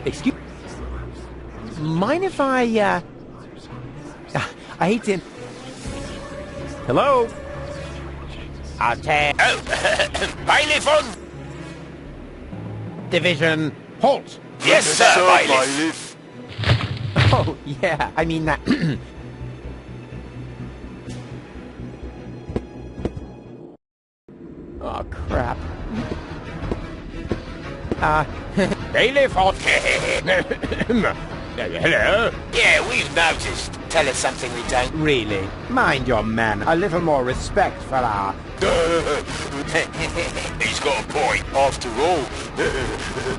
Excuse... Mind if I hate to... Hello? I'll tell... Oh, bailiff on... Division, halt! Yes, sir, bailiff. Oh, yeah, I mean that... Oh, crap. Bailiff on... Hello? Yeah, we've noticed. Tell us something we don't. Really? Mind your man. A little more respect for our... He's got a point, after all.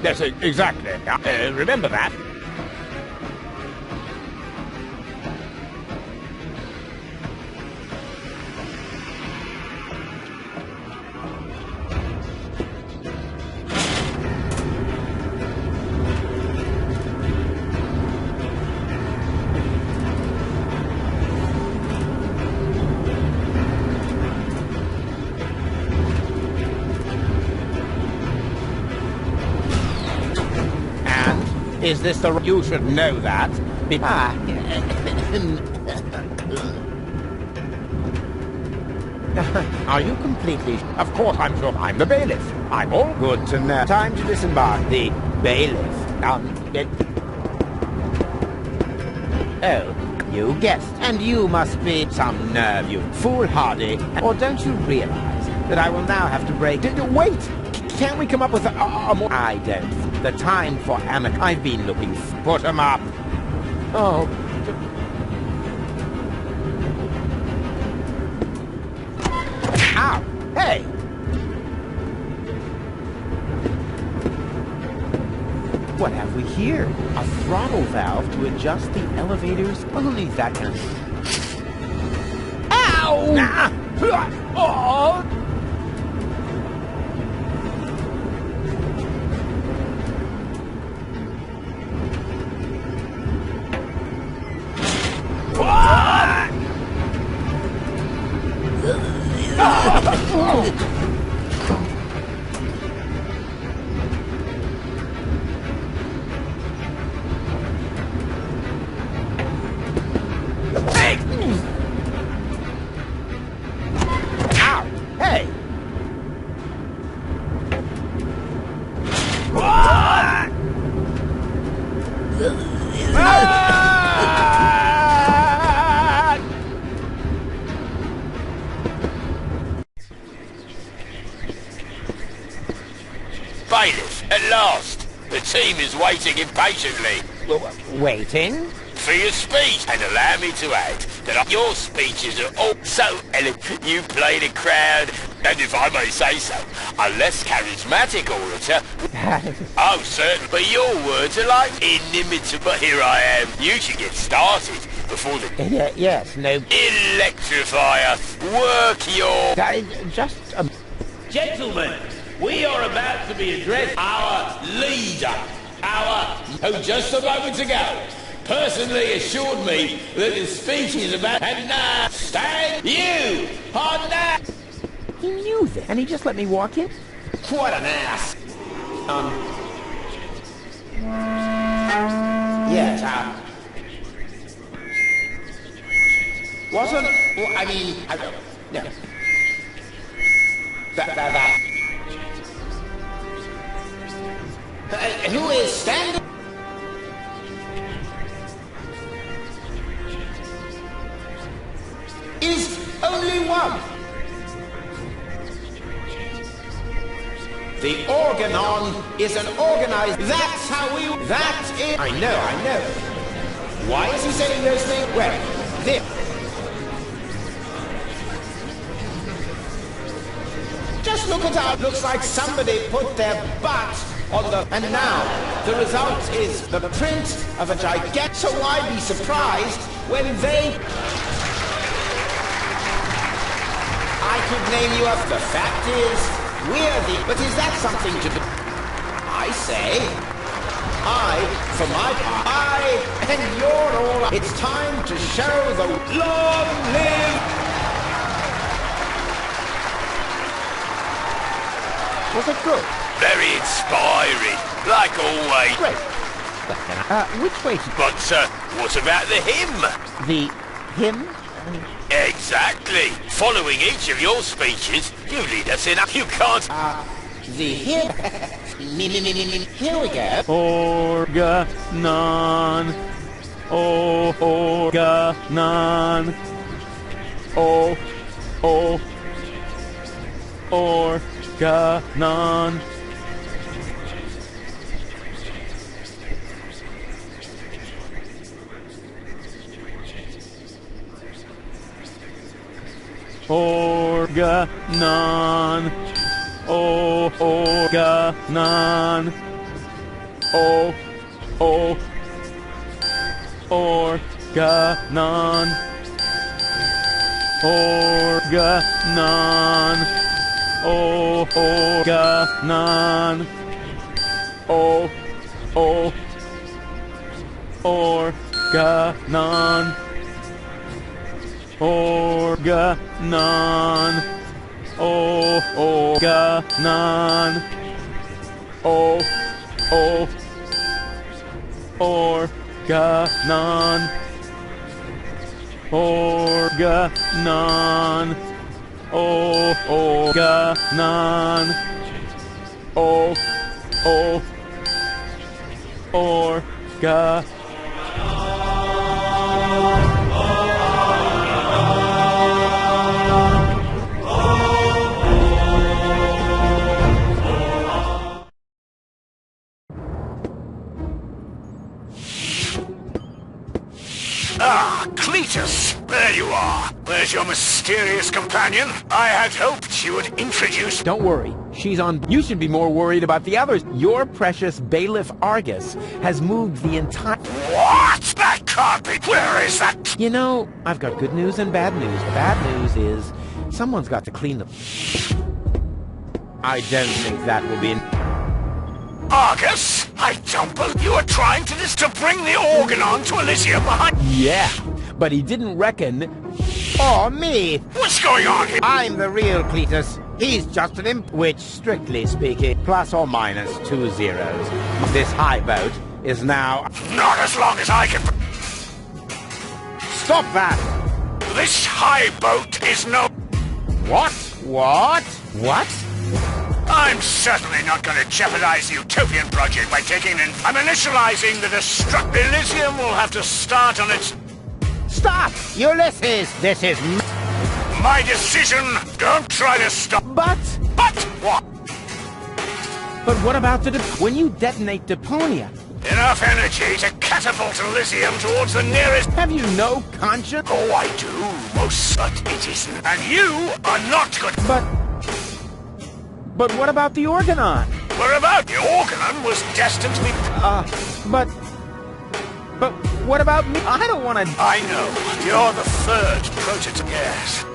Yes, exactly. Remember that. Is this the... You should know that. Are you completely... Of course I'm sure I'm the bailiff. I'm all good to know. Time to disembark the bailiff. Oh, you guessed. And you must be some nerve, you foolhardy. Or don't you realize that I will now have to break... Wait! Can't we come up with a more... I don't. The time for amateur. I've been looking. Put 'em up. Oh. Ow! Hey! What have we here? A throttle valve to adjust the elevators. Only that can... Ow! Oh! Bailiff, at last! The team is waiting impatiently. Waiting? For your speech. And allow me to add that your speeches are all so eloquent. You play the crowd, and if I may say so, a less charismatic orator... Oh, certainly. But your words are like inimitable. Here I am. You should get started before the... Yes, no... Electrifier. Work your... Just... Gentlemen, we are about to be addressed our leader, who just a moment ago personally assured me that the speech is about... And now, stand you on that! He knew that, and he just let me walk in? What an ass! Yes, wasn't... Well, I mean... No. That... Who is standing? Is only one. The organon is an organized... That's how we... That is... I know. Why is he saying those things? Well, this... Just look at how it looks like somebody put their butt on the... And now, the result is the print of a gigantic... So why be surprised when they... I could name you up. The fact is, we're the... But is that something to do? I say... for my part, and you're all... It's time to show the... Long live... Was it good? Very inspiring. Like like always. Great. But then, which way to... But, what about the hymn? The hymn? Exactly. Following each of your speeches, you lead us in a... You can't... The hymn? Here we go. Organon. Organon. Organon. Organon. Organon. Organon. Organon. Organon. Organon. Organon. Organon. Organon. Organon. Organon. Organon. Ah, Cletus! There you are. Where's your mysterious companion? I had hoped you would introduce... Don't worry. She's on... You should be more worried about the others. Your precious bailiff Argus has moved the entire... What? That can't be... Where is that? You know, I've got good news and bad news. The bad news is someone's got to clean them. I don't think that will be... Argus? I don't believe you were trying to bring the Organon to Elysium behind... Yeah, but he didn't reckon... Oh, me! What's going on here? I'm the real Cletus. He's just an imp... Which, strictly speaking, plus or minus 2 zeros. This high boat is now... Not as long as I can... Stop that! This high boat is no... What? What? What? I'm certainly not going to jeopardize the Utopian project by taking in... I'm initializing the destruct... Elysium will have to start on its... Stop! Ulysses! This is... My decision! Don't try to stop... But... But what? But what about the... When you detonate Deponia... Enough energy to catapult Elysium towards the nearest... Have you no conscience? Oh, I do. Most but it isn't. And you are not good... But what about the Organon? What about the Organon was destined to be... But what about me? I don't want to... I know. You're the third prototype. Yes.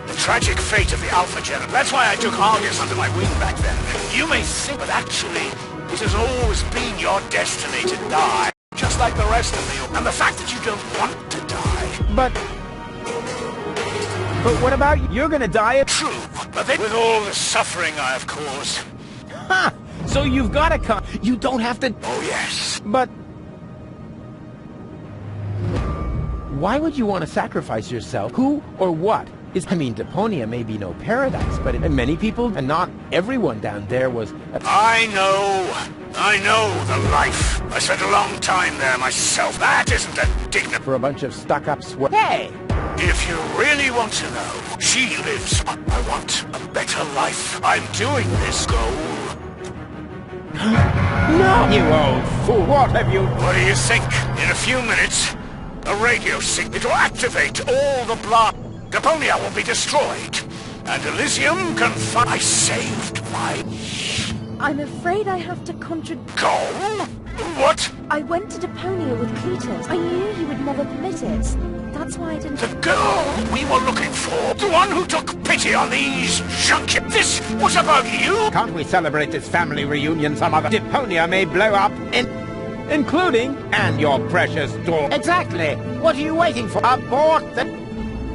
The tragic fate of the Alpha General. That's why I took Argus under my wing back then. You may think, but actually, it has always been your destiny to die. Just like the rest of me. And the fact that you don't want to die. But what about you? You're gonna die at... True. But then, with all the suffering I have caused... Ha! So you've got to come... You don't have to... Oh, yes. But... Why would you want to sacrifice yourself? Who or what is... I mean, Deponia may be no paradise, but many people, and not everyone down there was... I know the life. I spent a long time there myself. That isn't a dignified... For a bunch of stuck-up Hey! If you really want to know, she lives. I want a better life. I'm doing this goal. No! You old fool! What have you... What do you think? In a few minutes, a radio signal will activate all the blood. Deponia will be destroyed, and Elysium can find... I saved my... I'm afraid I have to Goal? What? I went to Deponia with Cletus. I knew he would never permit it. That's why I didn't... The girl we were looking for. The one who took pity on these junkies. This was about you? Can't we celebrate this family reunion some other... Deponia may blow up including... And your precious door. Exactly. What are you waiting for? Abort the...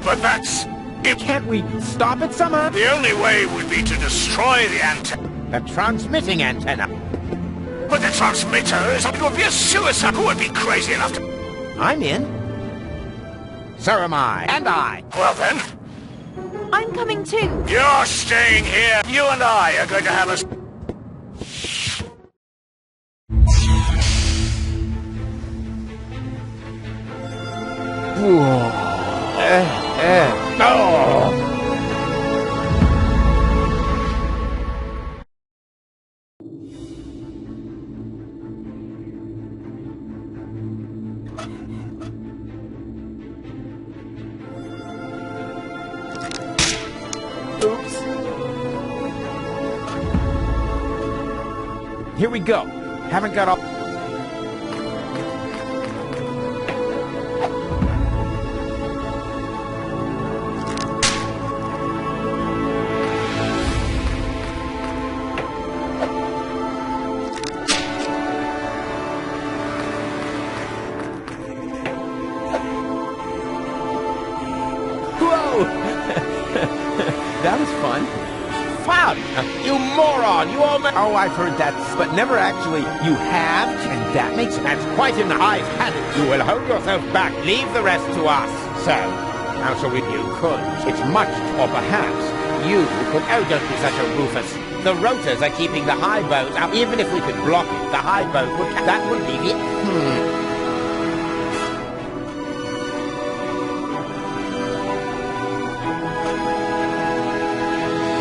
But that's... Can't we stop it somehow? The only way would be to destroy the antenna. The transmitting antenna. But the transmitter is it would be a suicide. Who would be crazy enough to... I'm in. So am I. And I. Well then, I'm coming too. you're staying here. You and I are going to have a... No! Oops. Here we go. Haven't got all... Whoa! That was fun. Fun! You moron! You all know... Oh, I've heard that, but never actually... You have? And that makes... That's quite enough. I've had it. You will hold yourself back. Leave the rest to us. So, now shall we... You could. It's much... Or perhaps... You could... Oh, don't be such a Rufus. The rotors are keeping the high boat up. Even if we could block it, the high boat would... That would be it.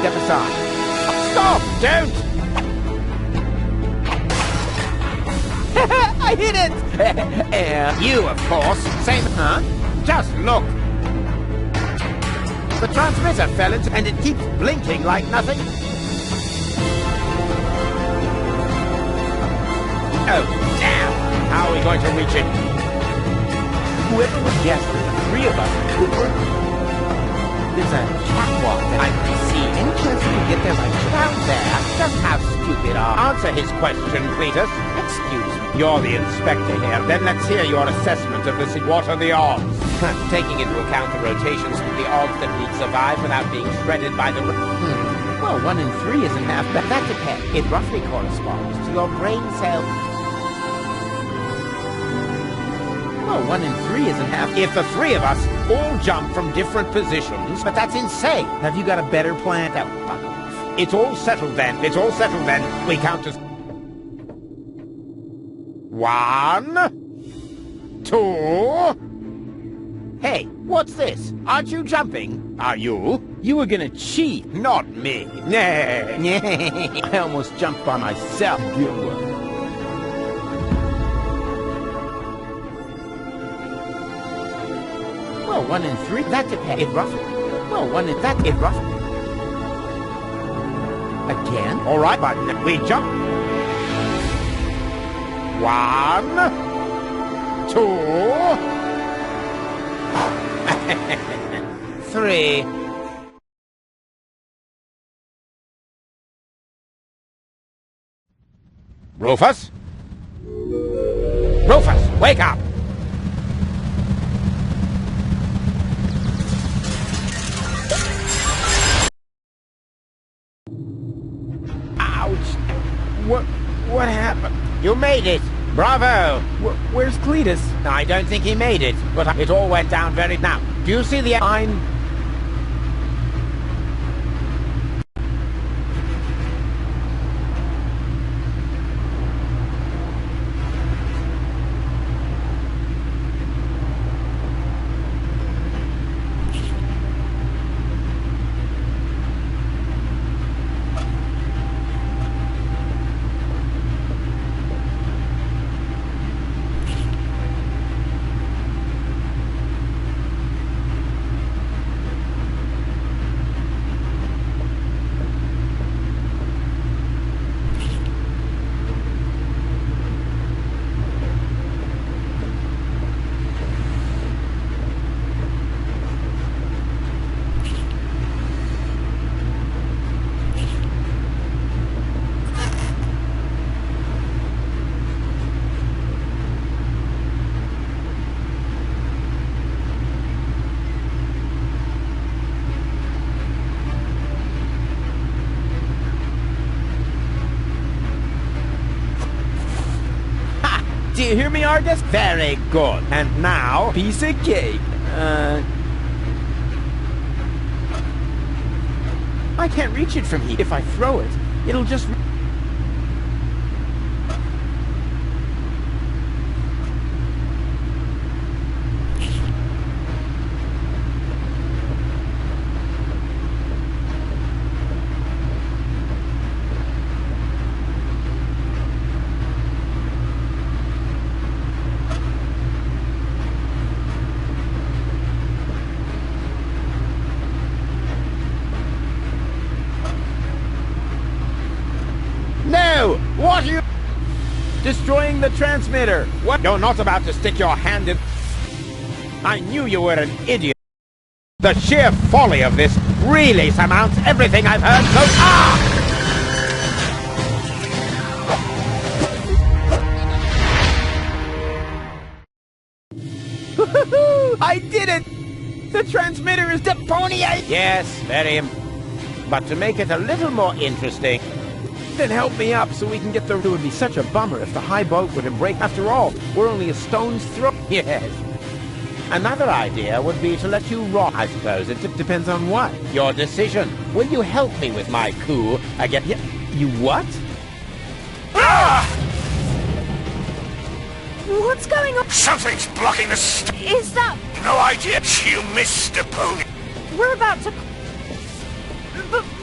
Step aside. Stop! Don't! I hit it! You, of course. Same, huh? Just look. The transmitter fell into... And it keeps blinking like nothing. Oh, damn! How are we going to reach it? Whoever would guess that the three of us would work... There's a catwalk that I can see. Any chance we can get there by down there? Just how stupid are... Answer his question, Cletus. Excuse me. You're the inspector here. Then let's hear your assessment of this. What are the odds? Taking into account the rotations, the odds that we'd survive without being shredded by the... Well, 1 in 3 isn't half bad. That depends. It roughly corresponds to your brain cell... Well, 1 in 3 isn't half... If the three of us all jump from different positions... But that's insane. Have you got a better plan? Oh, fuck off. It's all settled then. It's all settled then. We count as... 1... 2... Hey, what's this? Aren't you jumping? Are you? You were gonna cheat. Not me. I almost jumped by myself. Good one. Well, 1 in 3, that depends. It roughly. Well, 1 in that, it roughly. Again? All right, but we jump. 1, 2, 3. Rufus? Rufus, wake up! What happened? You made it! Bravo! Where's Cletus? I don't think he made it, but it all went down very... Now, do you see the... Do you hear me, Argus? Very good. And now, piece of cake. I can't reach it from here. If I throw it, it'll just... No! What are you... Destroying the transmitter! What? You're not about to stick your hand in... I knew you were an idiot. The sheer folly of this really surmounts everything I've heard so... Ah! I did it! The transmitter is Deponia! Yes, very... But to make it a little more interesting... Then help me up so we can get the... It would be such a bummer if the high boat were to break. After all, we're only a stone's throw. Yes. Another idea would be to let you rot. I suppose it depends on what. Your decision. Will you help me with my coup again? You what? Ah! What's going on? Something's blocking the Is that... No idea. You missed Deponia. We're about to...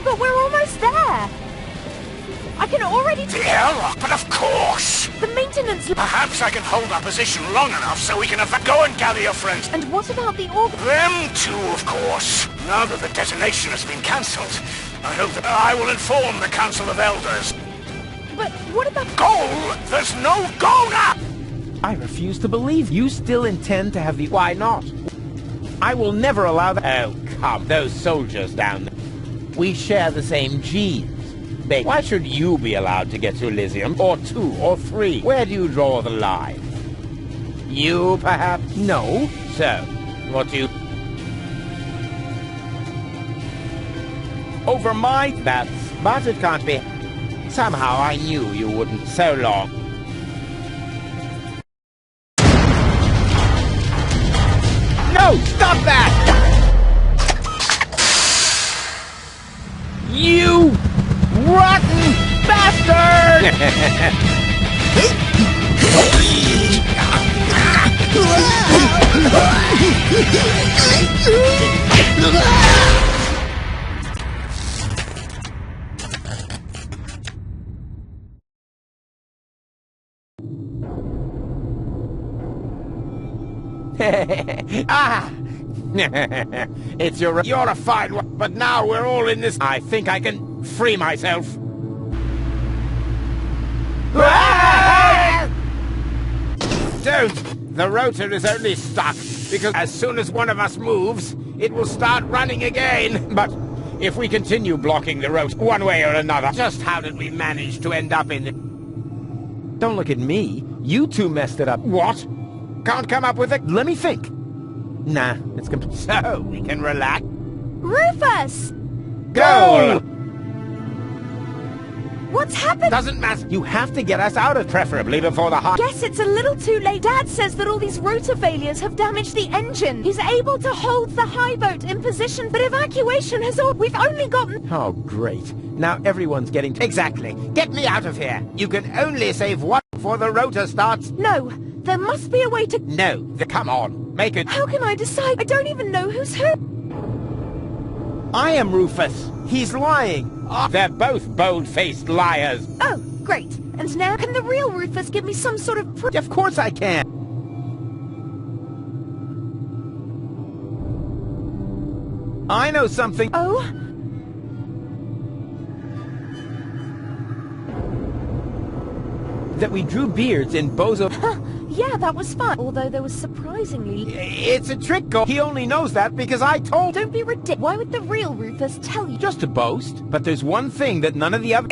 But we're almost there. I can already... The airlock, but of course! The maintenance... Perhaps I can hold our position long enough so we can go and gather your friends. And what about the orb... Them too, of course. Now that the detonation has been cancelled, I hope that I will inform the Council of Elders. But what about... Goal? There's no goal now! I refuse to believe you still intend to have the... Why not? I will never allow that... Oh, come, those soldiers down there. We share the same genes. Why should you be allowed to get to Elysium? Or 2 or 3? Where do you draw the line? You, perhaps? No. So, what do you... Over my... But it can't be... Somehow I knew you wouldn't. So long. No! Stop that! You... rotten bastard! Ah! It's you're a fine one, but now we're all in this. I think I can free myself. Ah! Don't! The rotor is only stuck because as soon as one of us moves, it will start running again. But if we continue blocking the rotor one way or another, just how did we manage to end up in it? Don't look at me. You two messed it up. What? Can't come up with it? Let me think. Nah, it's complete. So, we can relax. Rufus! Goal! What's happened? Doesn't matter. You have to get us out of, preferably before the high... Guess it's a little too late. Dad says that all these rotor failures have damaged the engine. He's able to hold the high boat in position, but evacuation has all... We've only gotten... Oh, great. Now everyone's getting... Exactly. Get me out of here. You can only save one before the rotor starts. No, there must be a way to... No, come on. Make it... How can I decide? I don't even know who's who. I am Rufus. He's lying. Oh, they're both bold-faced liars. Oh, great. And now can the real Rufus give me some sort of proof? Of course I can. I know something. Oh? That we drew beards in Bozo... Yeah, that was fun. Although there was surprisingly... It's a trick. He only knows that because I told... Don't be ridiculous. Why would the real Rufus tell you? Just to boast. But there's one thing that none of the other...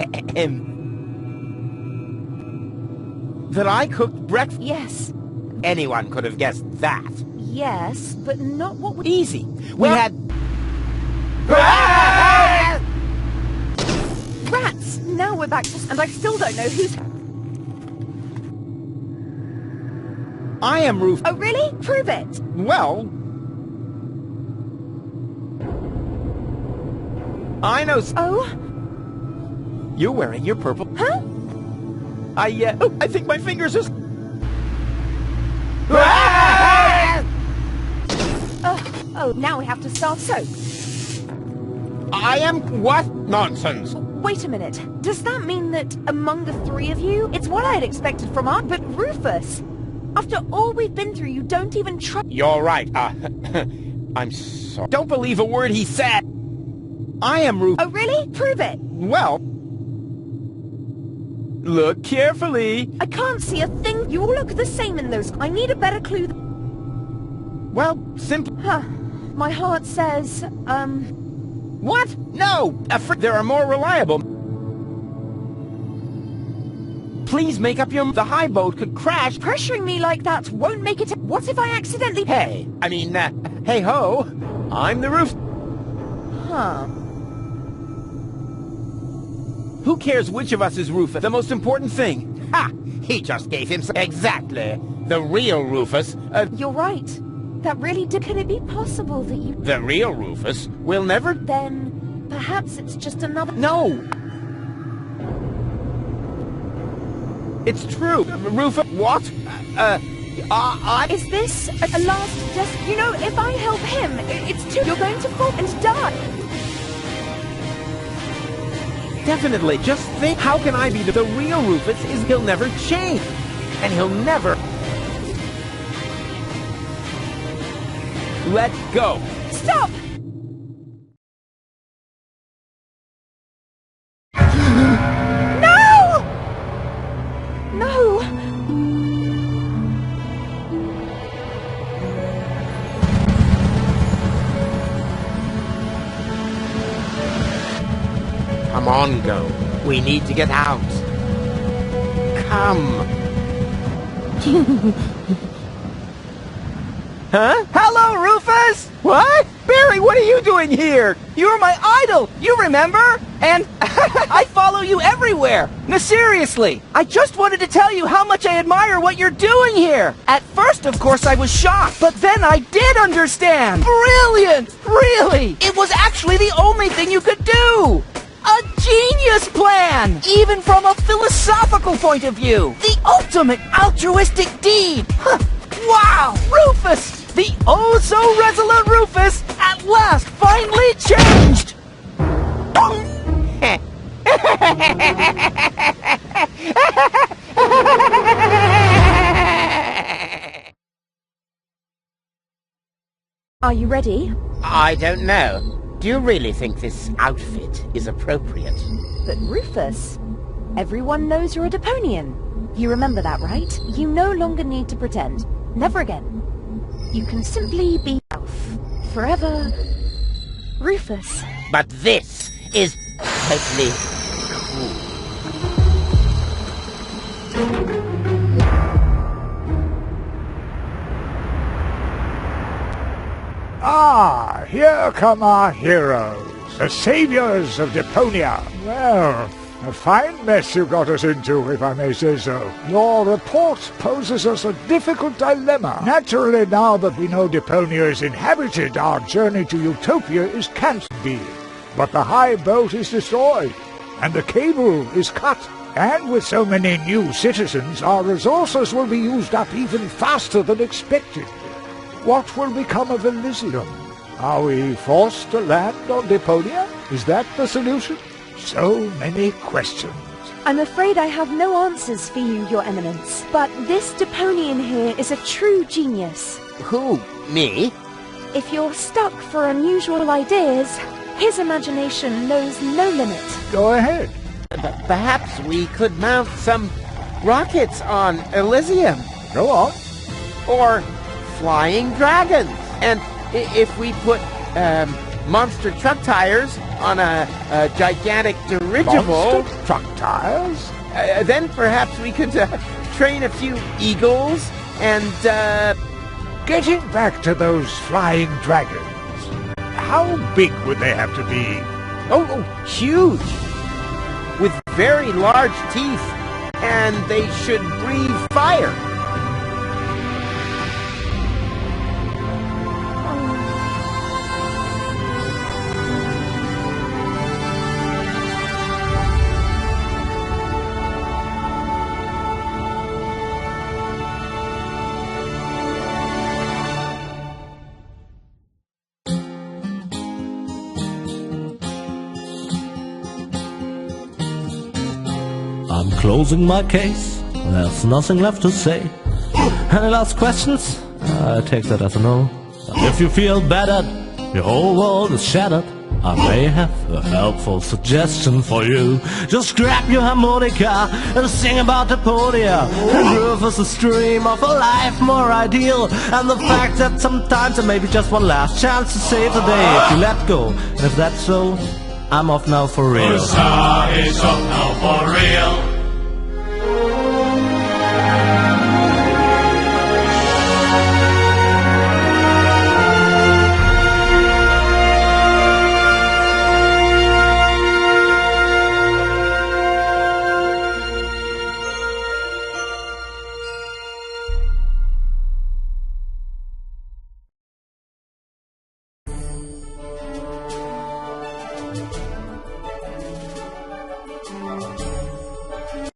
that I cooked breakfast... Yes. Anyone could have guessed that. Yes, but not what we... Easy. We had... Rats! Now we're back to... And I still don't know who's... I am Rufus. Oh, really? Prove it. Well... I know... Oh? You're wearing your purple... Huh? I think my fingers are... Oh, now we have to start soap. I am... What? Nonsense. Wait a minute. Does that mean that among the three of you, it's what I had expected from Art, but Rufus? After all we've been through, you don't even try... You're right. I'm sorry. Don't believe a word he said. I am Rufus. Oh, really? Prove it. Well... Look carefully. I can't see a thing. You all look the same in those. I need a better clue. Well, simply... Huh. My heart says, What? No! There are more reliable... Please make up your... The high boat could crash... Pressuring me like that won't make it... What if I accidentally... Hey, I mean, hey-ho, I'm the roof... Huh. Who cares which of us is Rufus? The most important thing... Ha! He just gave him... Exactly. The real Rufus... You're right. That really did... Could it be possible that you... The real Rufus will never... Then... Perhaps it's just another... No! It's true. Rufus... What? Is this a last... Just... You know, if I help him, it's too... You're going to fall and die. Definitely. Just think, how can I be the real Rufus is he'll never change. And he'll never... Let go. Stop! No! No! Come on, Go. We need to get out. Come. Huh? Hello, Rufus! What? Barry, what are you doing here? You're my idol, you remember? And I follow you everywhere. No, seriously, I just wanted to tell you how much I admire what you're doing here. At first, of course, I was shocked, but then I did understand. Brilliant! Really! It was actually the only thing you could do. A genius plan! Even from a philosophical point of view. The ultimate altruistic deed. Huh. Wow! Rufus! The oh-so-resolute Rufus at last finally changed! Are you ready? I don't know. Do you really think this outfit is appropriate? But Rufus, everyone knows you're a Deponian. You remember that, right? You no longer need to pretend. Never again. You can simply be yourself. Forever. Rufus. But this is totally cool. Ah, here come our heroes, the saviors of Deponia. Well, a fine mess you got us into, if I may say so. Your report poses us a difficult dilemma. Naturally, now that we know Deponia is inhabited, our journey to Utopia is cancelled. But the high boat is destroyed, and the cable is cut. And with so many new citizens, our resources will be used up even faster than expected. What will become of Elysium? Are we forced to land on Deponia? Is that the solution? So many questions. I'm afraid I have no answers for you, Your Eminence. But this Deponian here is a true genius. Who? Me? If you're stuck for unusual ideas, his imagination knows no limit. Go ahead. Perhaps we could mount some rockets on Elysium. Go on. Or flying dragons. And if we put monster truck tires on a gigantic dirigible... Monster truck tires? Then perhaps we could train a few eagles and... Getting back to those flying dragons, how big would they have to be? Oh, huge! With very large teeth, and they should breathe fire. closing my case. There's nothing left to say. Any last questions? I take that as a no. But if you feel battered, your whole world is shattered, I may have a helpful suggestion for you. Just grab your harmonica and sing about Deponia. And groove is a stream of a life more ideal. And the fact that sometimes there may be just one last chance to save the day if you let go. And if that's so, I'm off now for real. Ursa is off now for real.